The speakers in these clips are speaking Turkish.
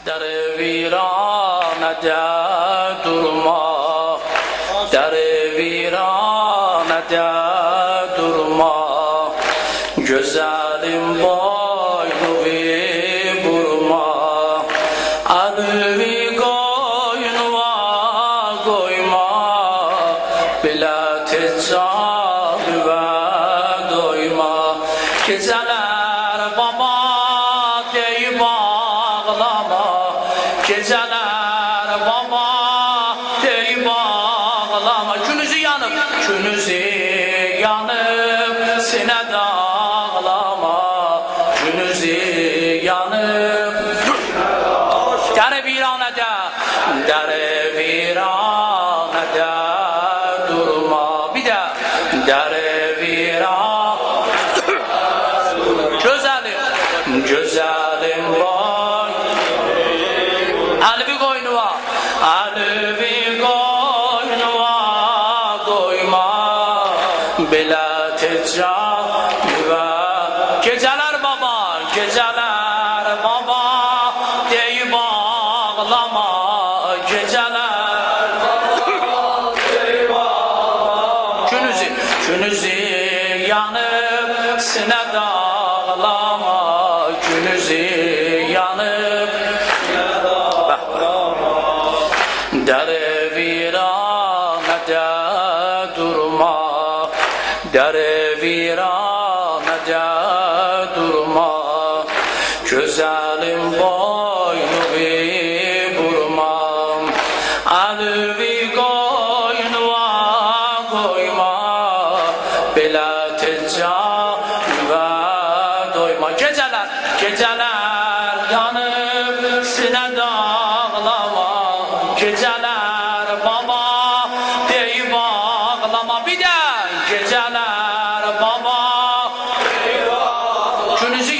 در ویرانده durma, در ویرانده durma, güzelim boynu burma, alvi koynuma koyma, bilet canıve doyma, geceler baba deyip ağlama, geceler baba deyip ağlama, günüzü yanıp sinede ağlama, günüzü yanıp dere viranede durma, bir de dere viran güzelim boy alvi koynuva koyma, bilet canıve geceler baba deyip ağlama, geceler deyip ağlama, günüzü yanıp sinede ağlama, günüzü yanıp dere viranede durma, dere viranede durma, güzelim boynu burma, alvi koynuma koyma, bilet canıve doyma, geceler yanıp sinede ağlama, geceler baba deyip ağlama, bir de geceler baba günüzü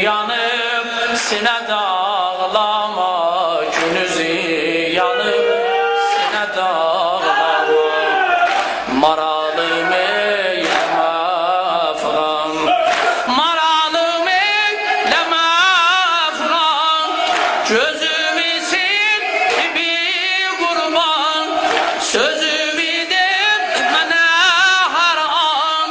yanıp sinede ağlama, günüzü yanıp sinede ağlama, maralım eyleme falan, maralım eyleme falan, gözümü sil bir kurban, sözümü de mene her an,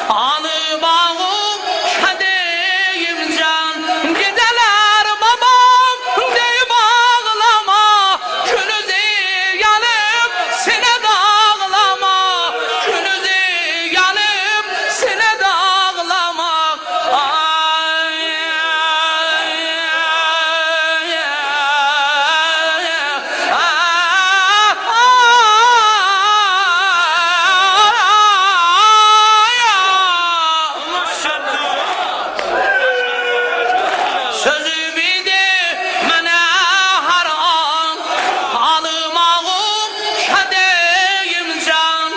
anı bağım şadeyim can, gideler babam deyip ağlama, günüzü yanıp sinede ağlama, günüzü yanıp sinede ağlama, sözümü de mene her an, alımağım şadeyim can,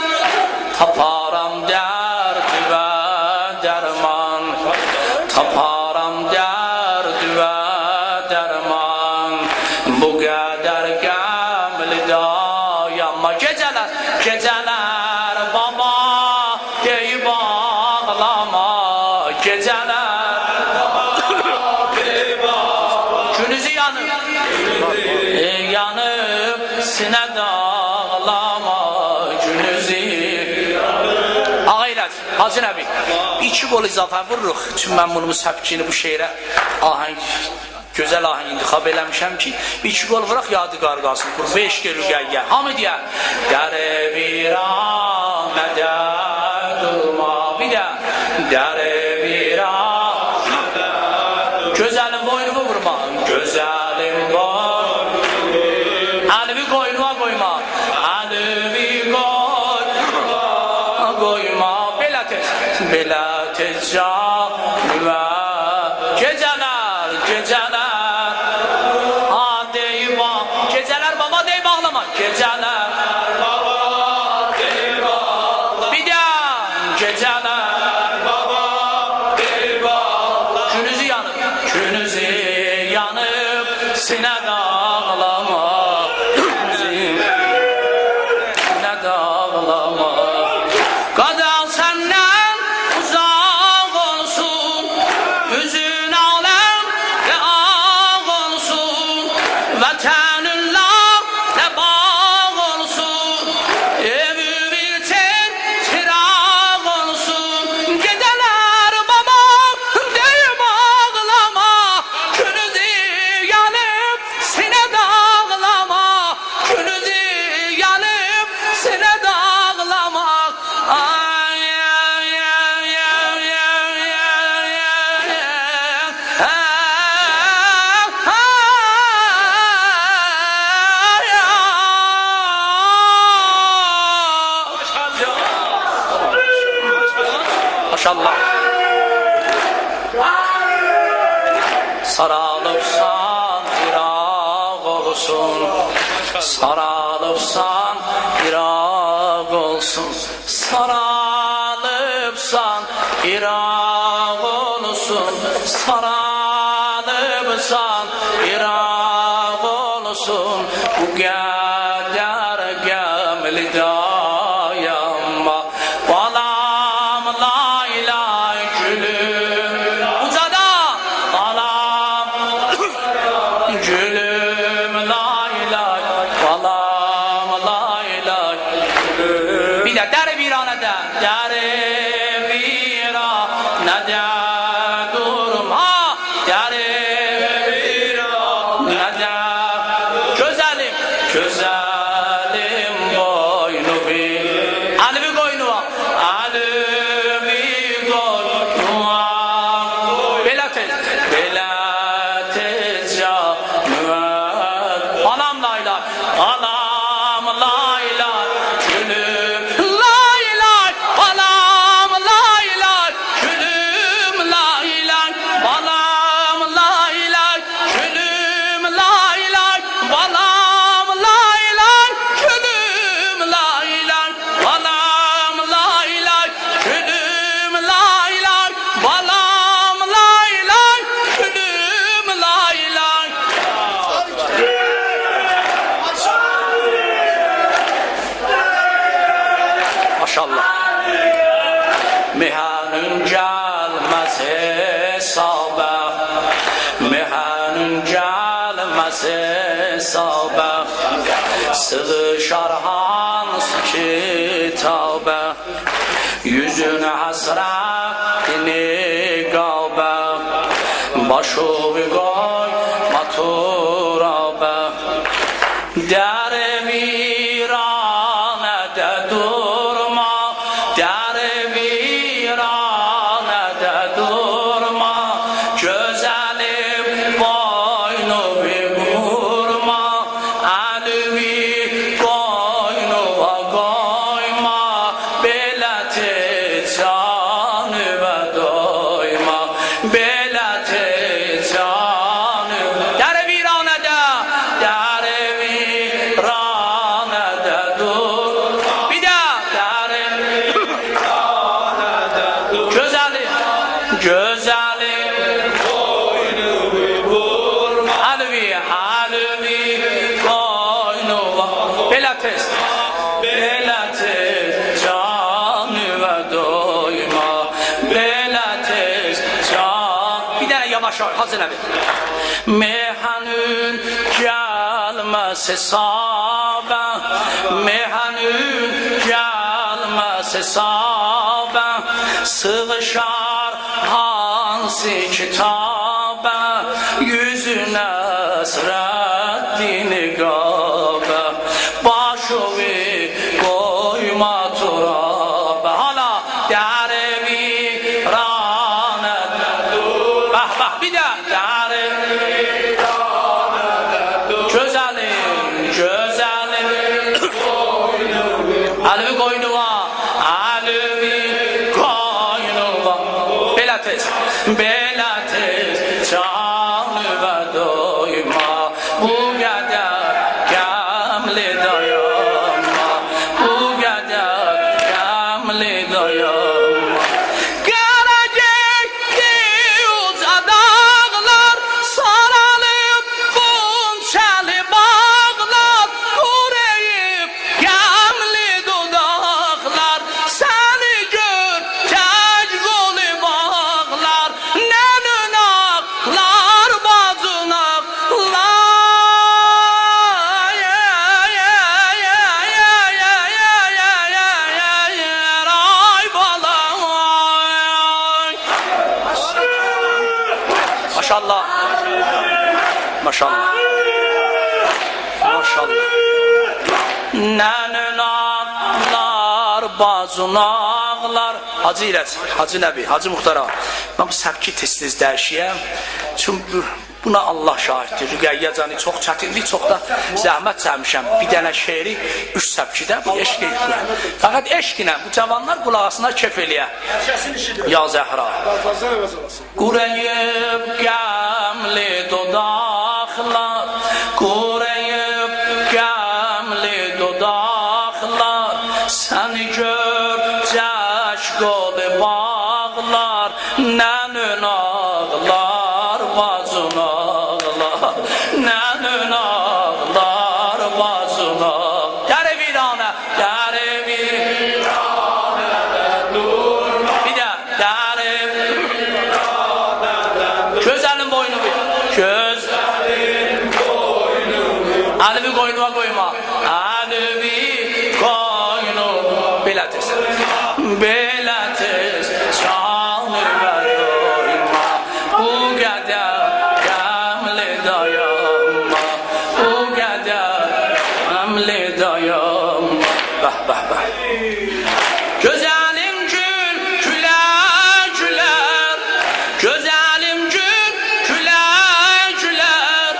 taparam derdüve derman, taparam derdüve derman, bu kadar gamli dayanma, geceler baba deyip ağlama, geceler günüzü yanıp sinede ağlama, günüzü ağaylar Hacı Nəbi 2 gol izafe vururuq, çünkü ben bunu səbkini bu şeirə ahəng gözəl ahəng intikab eləmişəm ki 2 gol vuraq yadigar qalsın, 5 gəlüqəyyə hamı deyər dere viranede durma, bir de dere viranede güzelim boynumu vurma, güzelim boynumu alvi koynuma koyma, alvi koynuma koyma, bilet canıve geceler geceler baba deyip ağlama, geceler baba deyip ağlama, bir de geceler baba deyip ağlama, günüzü yanıp sinede ağlama, sinede ağlama, kadar senden uzak olsun, yüzün alem ve ağ Saralıbsan Irak olsun, saralıbsan Irak olsun, saralıbsan Irak olsun, saralıbsan Irak olsun. Bu kadar gömlü dayanma, balam la ilahe gülüm. Ucada balam gülüm la ilahe, balam la ilahe gülüm. Bir de der viranede, der viranede durma, der viranede. Güzelim, güzelim boynu bir, alvi koynu var, alvi koynu var. Bela tez canıver, anam la ilahe, anam la ilahe gülüm, la ilahe, anam la ilahe gülüm, la ilahe, anam la ilahe gülüm, la ilahe, anam la ilahe gülüm, la ilahe, anam la ilahe gülüm, la ilahe, anam la ilahe gülüm, la ilahe. Maşallah. Mihanın gelmez hesaba, mihanın gelmez hesaba, sığışar hans kitaba, yüzün hasretini gaba, başı koy maturaba. Der viranede durma, der viranede durma, güzelim boynu bir vurma, elvi boynuma koyma, beleti canı ve doyma, beleti canı. Der viranede, der viranede dur. Bir daha der viranede dur. Güzelim, güzelim boynu bir vurma, alvi, alvi boynuma, beleti, beleti canı ve doyma, beleti can. Bir tane yavaş yavaş hazır abi. Mehanün gelmez hesaba, mehanün gelmez hesaba, sığışar hansi kitaba, yüzüne hasretini gaba, başı koyma turaba. Hala der viranede dur. Bak bak bir daha der viranede dur. Güzelim, güzelim alvi koynu var, alvi koynu var. Bela tez, bela tez canı ve doyma, bu kadar gamli dayanma, bu kadar gamli dayanma. Gelecekti uca dağlar, saralıp bunçalı bağlar, kureyip gamli dudaklar, seni gör tec golü bağlar, nenün aklar bacın aklar. Ay balam, maşallah, maşallah, maşallah. Nenün ağlar, bacın ağlar. Hacı İlaç, Hacı Nəbi, Hacı Muxtara. Ben bu səbki tez-tez dəyişiyəm. Çünki buna Allah şahiddir. Rüqəyyə canı çox çətinlik, çox da zəhmət çəkmişəm. Bir dənə şeiri 3 səbkidə bu eşq eşqlə. Fəqət eşqlə bu cavanlar qulağısına kef eləyə. Ya Zəhra. Qurəyib qəmli dodaqlar, qurayıb qəmli dodaqlar, səni görcək qolu bağlar, nənün ağlar, bacın ağlar, nənün ağlar, bacın ağlar. Gəri viranə, gəri viranə, durma. Bir də, gəri gözəlin boynu bir, gözəlin boynu bir. Əlimi qoynuma qoyma, əlimi qoynuma. Belə tez, belə tez, canıma doyma. Bu qədər qəmli dayanma, bu qədər qəmli dayanma. Bəh, bəh, bəh. Gözəlim gül, gülər, gülər. Gözəlim gül, gülər, gülər.